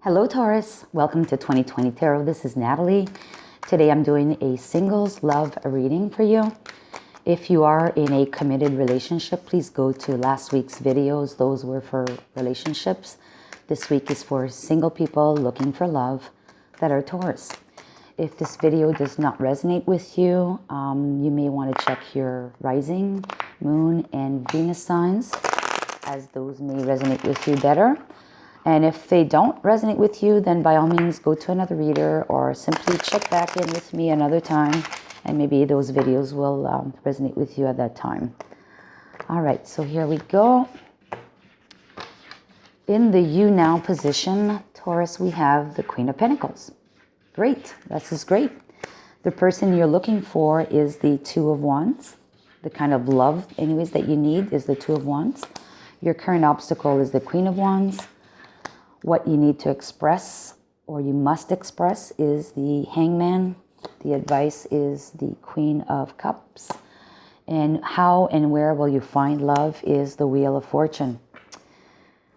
Hello Taurus, welcome to 2020 Tarot. This is Natalie. Today I'm doing a singles love reading for you. If you are in a committed relationship, please go to last week's videos. Those were for relationships. This week is for single people looking for love that are Taurus. If this video does not resonate with you, you may want to check your rising, moon, and Venus signs, as those may resonate with you better. And if they don't resonate with you, then by all means go to another reader or simply check back in with me another time, and maybe those videos will resonate with you at that time. All right, so here we go. In the you now position, Taurus, we have the Queen of Pentacles. Great, this is great. The person you're looking for is the Two of Wands. The kind of love, anyways, that you need is the Two of Wands. Your current obstacle is the Queen of Wands. What you need to express, or you must express, is the Hangman. The advice is the Queen of Cups. And how and where will you find love is the Wheel of Fortune.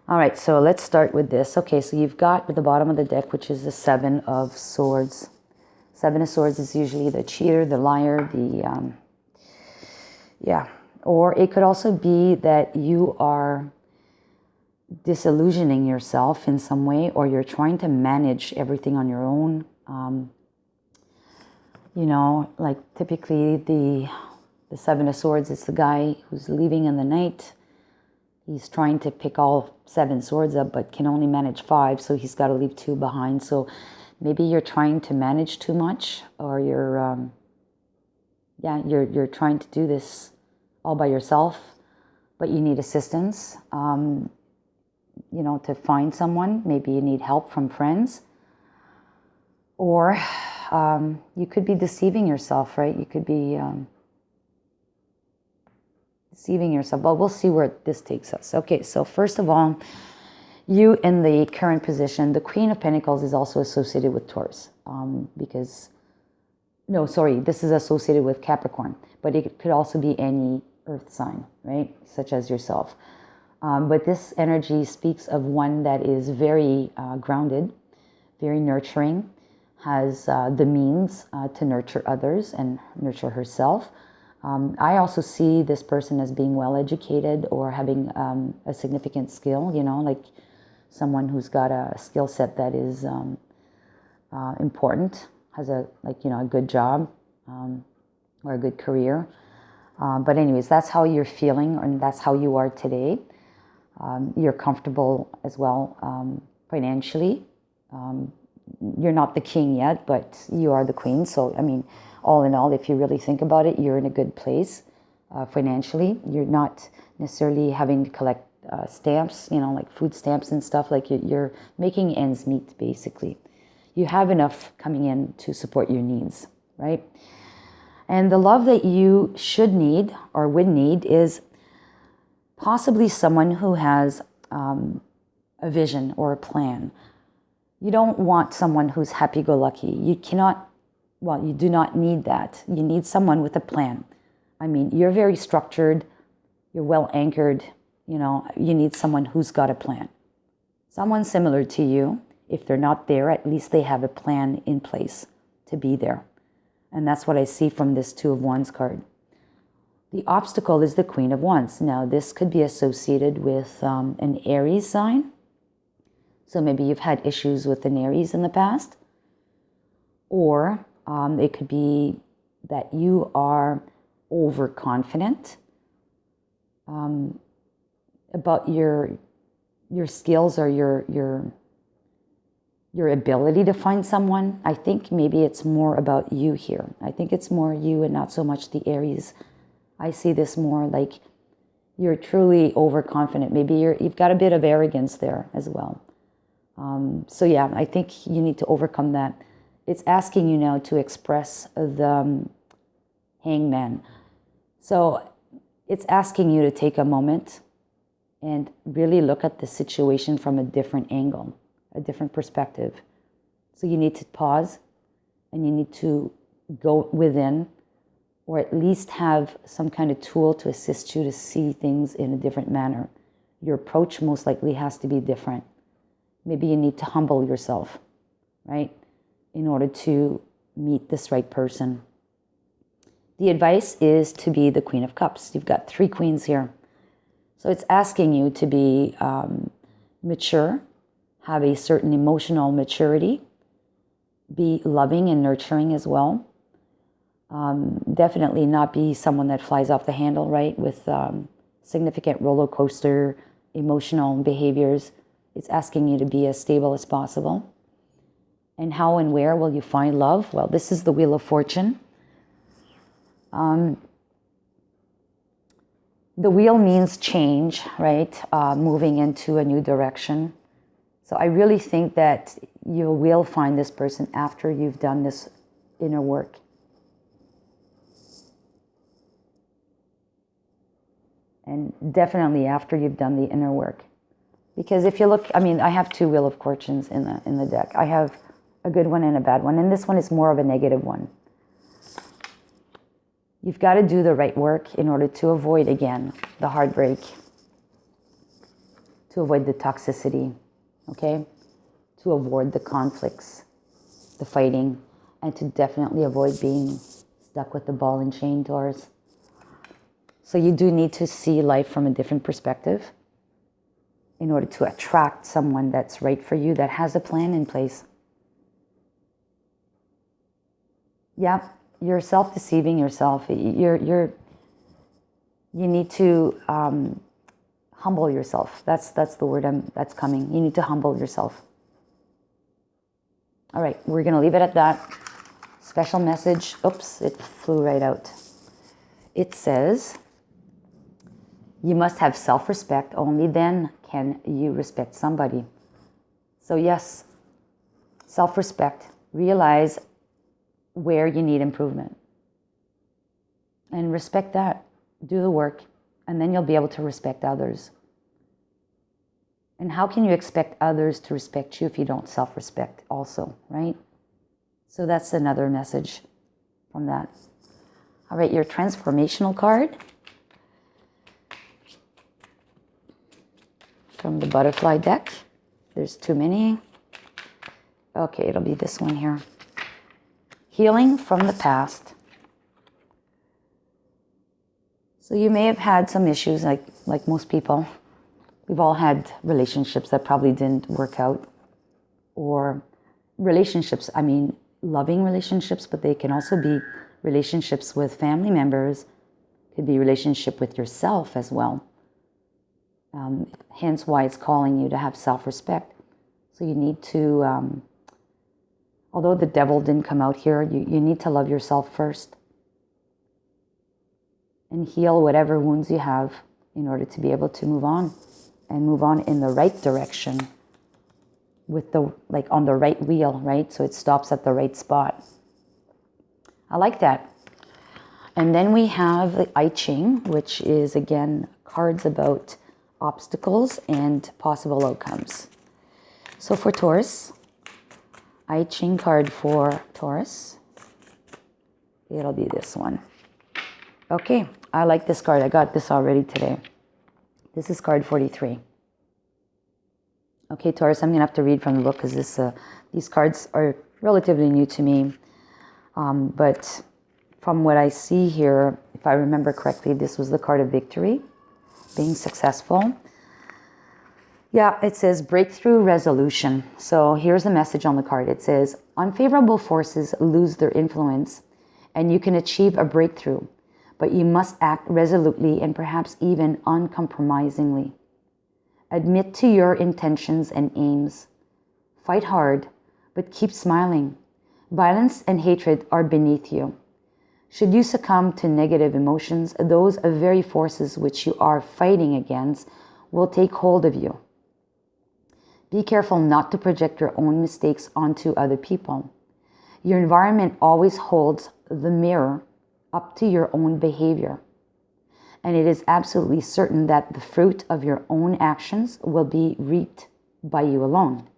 All right, so let's start with this. Okay, so you've got at the bottom of the deck, which is the Seven of Swords. Seven of Swords is usually the cheater, the liar, Or it could also be that you are disillusioning yourself in some way, or you're trying to manage everything on your own. Like typically the Seven of Swords is the guy who's leaving in the night. He's trying to pick all 7 swords up, but can only manage 5, so he's got to leave 2 behind. So maybe you're trying to manage too much, or you're trying to do this all by yourself, but you need assistance. To find someone. Maybe you need help from friends, or you could be deceiving yourself, right? You could be deceiving yourself, but we'll see where this takes us. Okay, so first of all, you in the current position, the Queen of Pentacles is also associated with Taurus, this is associated with Capricorn, but it could also be any earth sign, right? Such as yourself. But this energy speaks of one that is very grounded, very nurturing, has the means to nurture others and nurture herself. I also see this person as being well educated or having a significant skill, like someone who's got a skill set that is important, has a good job or a good career. But anyways, that's how you're feeling, and that's how you are today. You're comfortable as well financially. You're not the king yet, but you are the queen. So, all in all, if you really think about it, you're in a good place financially. You're not necessarily having to collect stamps, like food stamps and stuff. Like you're making ends meet, basically. You have enough coming in to support your needs, right? And the love that you should need or would need is possibly someone who has a vision or a plan. You don't want someone who's happy-go-lucky. You do not need that. You need someone with a plan. You're very structured. You're well anchored. You need someone who's got a plan. Someone similar to you. If they're not there, at least they have a plan in place to be there. And that's what I see from this Two of Wands card. The obstacle is the Queen of Wands. Now, this could be associated with an Aries sign. So maybe you've had issues with an Aries in the past. Or it could be that you are overconfident about your skills or your ability to find someone. I think maybe it's more about you here. I think it's more you and not so much the Aries. I see this more like you're truly overconfident. Maybe you've got a bit of arrogance there as well. I think you need to overcome that. It's asking you now to express the Hangman. So it's asking you to take a moment and really look at the situation from a different angle, a different perspective. So you need to pause and you need to go within, or at least have some kind of tool to assist you to see things in a different manner. Your approach most likely has to be different. maybe you need to humble yourself, right, in order to meet this right person. The advice is to be the Queen of Cups. You've got 3 queens here. So it's asking you to be mature, have a certain emotional maturity, be loving and nurturing as well. Definitely not be someone that flies off the handle, right, with significant roller coaster emotional behaviors. It's asking you to be as stable as possible. And how and where will you find love? Well, this is the Wheel of Fortune. The wheel means change, right? Moving into a new direction. So I really think that you will find this person after you've done this inner work. And definitely after you've done the inner work. Because if you look, I mean, I have 2 Wheel of Fortunes in the deck. I have a good one and a bad one. And this one is more of a negative one. You've got to do the right work in order to avoid, again, the heartbreak, to avoid the toxicity, okay? To avoid the conflicts, the fighting, and to definitely avoid being stuck with the ball and chain, Taurus. So you do need to see life from a different perspective in order to attract someone that's right for you, that has a plan in place. Yeah. You're self-deceiving yourself. You need to humble yourself. That's the word that's coming. You need to humble yourself. All right, we're going to leave it at that. Special message. Oops, it flew right out. It says, you must have self-respect. Only then can you respect somebody. So yes, self-respect. Realize where you need improvement. And respect that. Do the work. And then you'll be able to respect others. And how can you expect others to respect you if you don't self-respect also, right? So that's another message from that. All right, your transformational card from the butterfly deck. There's too many. Okay, it'll be this one here. Healing from the past. So you may have had some issues like most people. We've all had relationships that probably didn't work out. Or relationships, I mean, loving relationships, but they can also be relationships with family members. Could be relationship with yourself as well. Hence why it's calling you to have self-respect. So you need to... although the devil didn't come out here, you need to love yourself first. And heal whatever wounds you have in order to be able to move on. And move on in the right direction. With the, on the right wheel, right? So it stops at the right spot. I like that. And then we have the I Ching, which is, again, cards about obstacles and possible outcomes. So for Taurus... I Ching card for Taurus. It'll be this one. Okay, I like this card. I got this already today. This is card 43. Okay, Taurus, I'm going to have to read from the book because these cards are relatively new to me. But from what I see here, if I remember correctly, this was the card of victory, being successful. Yeah, it says breakthrough resolution. So here's the message on the card. It says, unfavorable forces lose their influence and you can achieve a breakthrough, but you must act resolutely and perhaps even uncompromisingly. Admit to your intentions and aims. Fight hard, but keep smiling. Violence and hatred are beneath you. Should you succumb to negative emotions, those very forces which you are fighting against will take hold of you. Be careful not to project your own mistakes onto other people. Your environment always holds the mirror up to your own behavior. And it is absolutely certain that the fruit of your own actions will be reaped by you alone.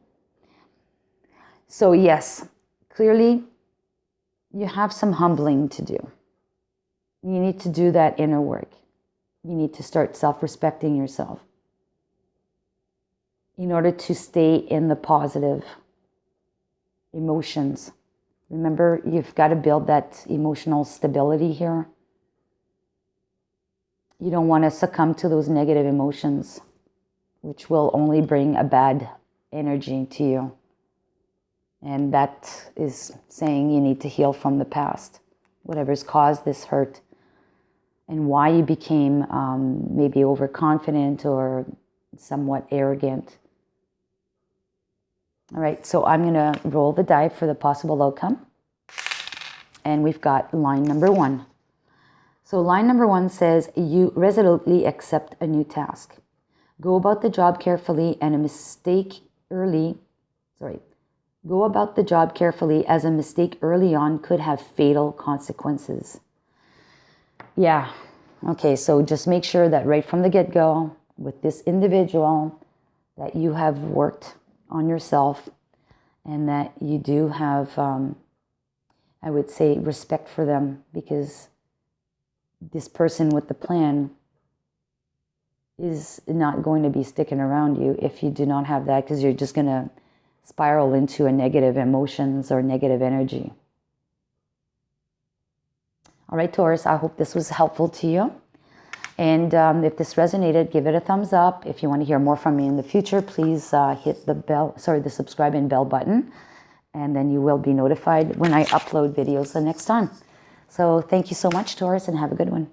So yes, clearly you have some humbling to do. You need to do that inner work. You need to start self-respecting yourself. in order to stay in the positive emotions. Remember, you've got to build that emotional stability here. You don't want to succumb to those negative emotions, which will only bring a bad energy to you. And that is saying you need to heal from the past, whatever's caused this hurt, and why you became maybe overconfident or somewhat arrogant. All right, so I'm going to roll the die for the possible outcome. And we've got line number 1. So line number 1 says, you resolutely accept a new task. Go about the job carefully and a mistake early, go about the job carefully as a mistake early on could have fatal consequences. Yeah, okay, so just make sure that right from the get-go with this individual that you have worked on yourself and that you do have, I would say, respect for them, because this person with the plan is not going to be sticking around you if you do not have that, because you're just going to spiral into a negative emotions or negative energy. All right, Taurus, I hope this was helpful to you. And if this resonated, give it a thumbs up. If you want to hear more from me in the future, please hit the subscribe and bell button, and then you will be notified when I upload videos the next time. So thank you so much, Taurus, and have a good one.